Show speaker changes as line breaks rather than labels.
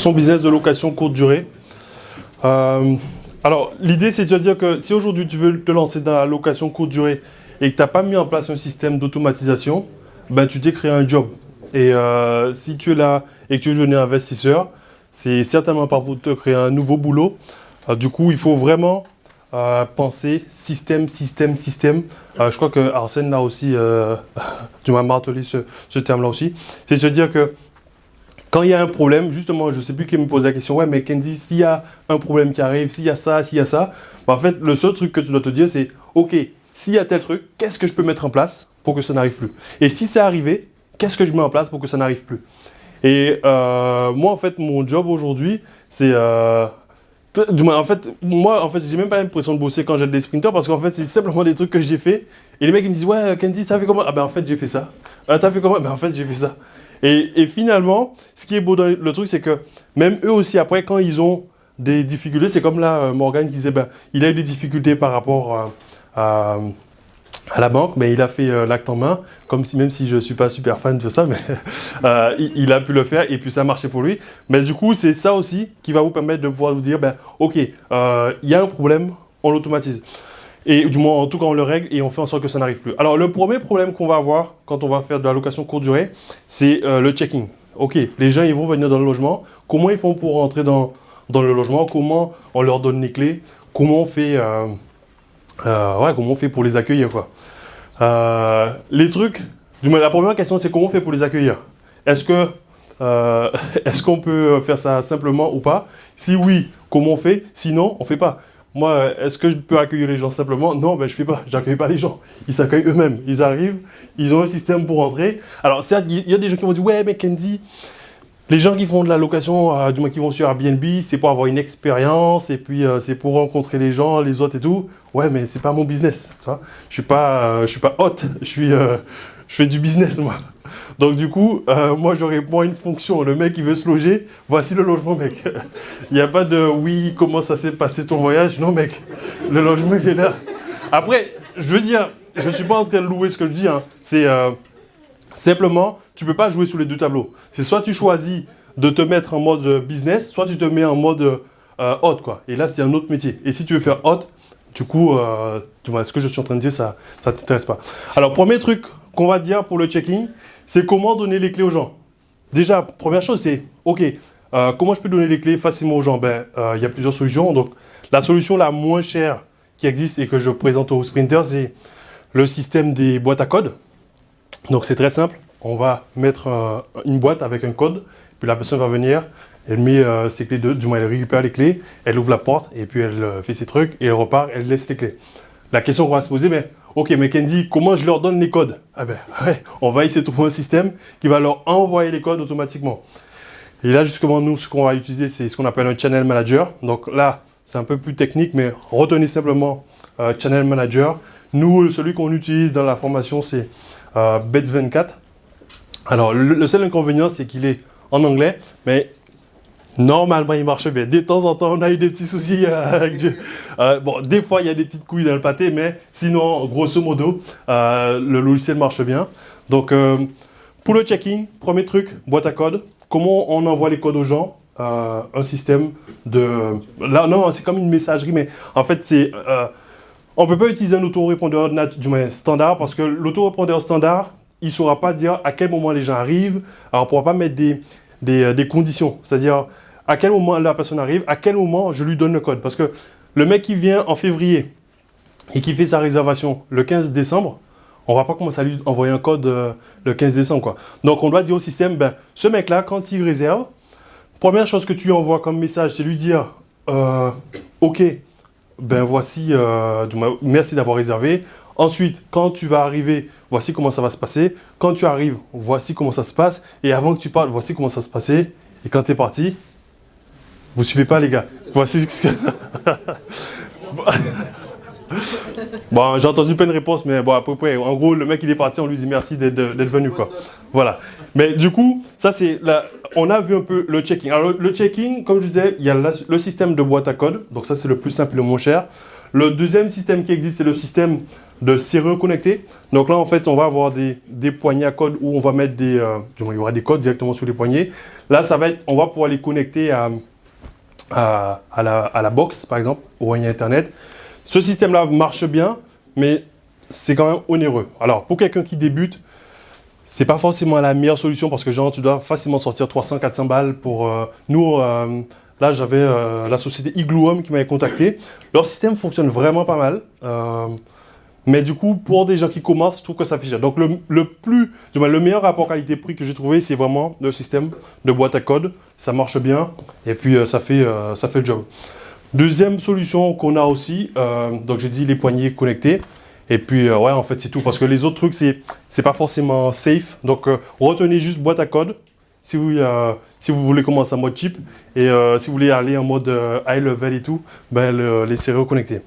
son business de location courte durée. Alors, l'idée, c'est de dire que si aujourd'hui tu veux te lancer dans la location courte durée et que tu n'as pas mis en place un système d'automatisation, ben, tu t'es créé un job. Et si tu es là et que tu veux devenir investisseur, c'est certainement pas pour te créer un nouveau boulot. Du coup, il faut vraiment penser système. Je crois que Arsène l'a aussi, tu m'as martelé ce terme-là aussi. C'est de se dire que quand il y a un problème, justement, je ne sais plus qui me pose la question, ouais, mais Kenzie, s'il y a un problème qui arrive, s'il y a ça, bah, en fait, le seul truc que tu dois te dire, c'est, ok, s'il y a tel truc, qu'est-ce que je peux mettre en place pour que ça n'arrive plus? Et si c'est arrivé, qu'est-ce que je mets en place pour que ça n'arrive plus? Et moi, en fait, mon job aujourd'hui, c'est... en fait, j'ai même pas l'impression de bosser quand j'aide des sprinters parce qu'en fait, c'est simplement des trucs que j'ai fait. Et les mecs, ils me disent, ouais, Kenzie, ça fait comment? Ah ben, en fait, j'ai fait ça. T'as fait comment? Ben, en fait, j'ai fait ça. Et finalement, ce qui est beau dans le truc, c'est que même eux aussi, après, quand ils ont des difficultés, c'est comme là, Morgan qui disait, ben, il a eu des difficultés par rapport à la banque, mais il a fait l'acte en main, même si je ne suis pas super fan de ça, mais il a pu le faire et puis ça a marché pour lui. Mais du coup, c'est ça aussi qui va vous permettre de pouvoir vous dire, ben, ok, il y a un problème, on l'automatise. Et du moins, en tout cas, on le règle et on fait en sorte que ça n'arrive plus. Alors, le premier problème qu'on va avoir quand on va faire de la location courte durée, c'est le checking. Ok, les gens, ils vont venir dans le logement. Comment ils font pour rentrer dans le logement? Comment on leur donne les clés? Comment on fait, comment on fait pour les accueillir, quoi. Les trucs, du moins, la première question, c'est comment on fait pour les accueillir? Est-ce qu'on peut faire ça simplement ou pas? Si oui, comment on fait? Sinon, on ne fait pas. Moi, est-ce que je peux accueillir les gens simplement? Non, ben, je ne fais pas. Je n'accueille pas les gens. Ils s'accueillent eux-mêmes. Ils arrivent, ils ont un système pour rentrer. Alors, certes, il y a des gens qui vont dire, ouais, mais Kenzie, les gens qui font de la location, du moins qui vont sur Airbnb, c'est pour avoir une expérience et puis c'est pour rencontrer les gens, les autres et tout. Ouais, mais c'est pas mon business. Tu vois, je suis pas hôte. Je fais du business, moi. Donc du coup, moi je réponds à une fonction. Le mec il veut se loger, voici le logement, mec. Il n'y a pas de oui, comment ça s'est passé ton voyage? Non, mec, le logement il est là. Après, je veux dire, je ne suis pas en train de louer ce que je dis. Hein. C'est simplement, tu ne peux pas jouer sur les deux tableaux. C'est soit tu choisis de te mettre en mode business, soit tu te mets en mode hôte, quoi. Et là, c'est un autre métier. Et si tu veux faire hôte, du coup, tu vois, ce que je suis en train de dire, ça ne t'intéresse pas. Alors, premier truc qu'on va dire pour le checking, c'est comment donner les clés aux gens. Déjà, première chose, c'est, ok, comment je peux donner les clés facilement aux gens? Ben, y a plusieurs solutions. Donc, la solution la moins chère qui existe et que je présente aux sprinters, c'est le système des boîtes à code. Donc, c'est très simple. On va mettre une boîte avec un code, puis la personne va venir, elle met ses clés, du moins, elle récupère les clés, elle ouvre la porte, et puis elle fait ses trucs, et elle repart, elle laisse les clés. La question qu'on va se poser, mais ok, mais Kenzie, comment je leur donne les codes? Ah ben, ouais, on va essayer de trouver un système qui va leur envoyer les codes automatiquement. Et là, justement, nous, ce qu'on va utiliser, c'est ce qu'on appelle un channel manager. Donc là, c'est un peu plus technique, mais retenez simplement channel manager. Nous, celui qu'on utilise dans la formation, c'est Bets24. Alors, le seul inconvénient, c'est qu'il est en anglais, mais normalement, il marche bien. De temps en temps, on a eu des petits soucis avec Dieu. Bon, des fois, il y a des petites couilles dans le pâté, mais sinon, grosso modo, le logiciel marche bien. Donc, pour le checking, premier truc, boîte à code. Comment on envoie les codes aux gens? Un système de... Là, non, c'est comme une messagerie, mais en fait, c'est... on ne peut pas utiliser un autorépondeur du moins standard parce que l'autorépondeur standard, il ne saura pas dire à quel moment les gens arrivent. Alors, on ne pourra pas mettre des conditions. C'est-à-dire, à quel moment la personne arrive, à quel moment je lui donne le code. Parce que le mec qui vient en février et qui fait sa réservation le 15 décembre, on ne va pas commencer à lui envoyer un code le 15 décembre, quoi. Donc, on doit dire au système, ben, ce mec-là, quand il réserve, première chose que tu lui envoies comme message, c'est lui dire, ok, ben voici, merci d'avoir réservé. Ensuite, quand tu vas arriver, voici comment ça va se passer. Quand tu arrives, voici comment ça se passe. Et avant que tu parles, voici comment ça se passait. Et quand tu es parti, vous ne suivez pas, les gars. Voici ce que... Bon, j'ai entendu plein de réponses, mais bon, à peu près. En gros, le mec, il est parti, on lui dit merci d'être venu, quoi. Voilà. Mais du coup, ça, c'est... On a vu un peu le checking. Alors, le checking, comme je disais, il y a le système de boîte à code. Donc, ça, c'est le plus simple et le moins cher. Le deuxième système qui existe, c'est le système de sérieux connecté. Donc là, en fait, on va avoir des poignées à code où on va mettre il y aura des codes directement sur les poignées. Là, on va pouvoir les connecter à la box, par exemple, au moyen Internet. Ce système-là marche bien, mais c'est quand même onéreux. Alors, pour quelqu'un qui débute, c'est pas forcément la meilleure solution parce que genre, tu dois facilement sortir 300-400 balles pour... nous, là, j'avais la société Igloo Home qui m'avait contacté. Leur système fonctionne vraiment pas mal. Mais du coup, pour des gens qui commencent, je trouve que ça fait cher. Donc, le meilleur rapport qualité-prix que j'ai trouvé, c'est vraiment le système de boîte à code. Ça marche bien et puis ça fait le job. Deuxième solution qu'on a aussi, donc j'ai dit les poignées connectées. Et puis, ouais, en fait, c'est tout. Parce que les autres trucs, c'est pas forcément safe. Donc, retenez juste boîte à code si vous voulez commencer en mode cheap. Et si vous voulez aller en mode high level et tout, ben, les sérieux connectés.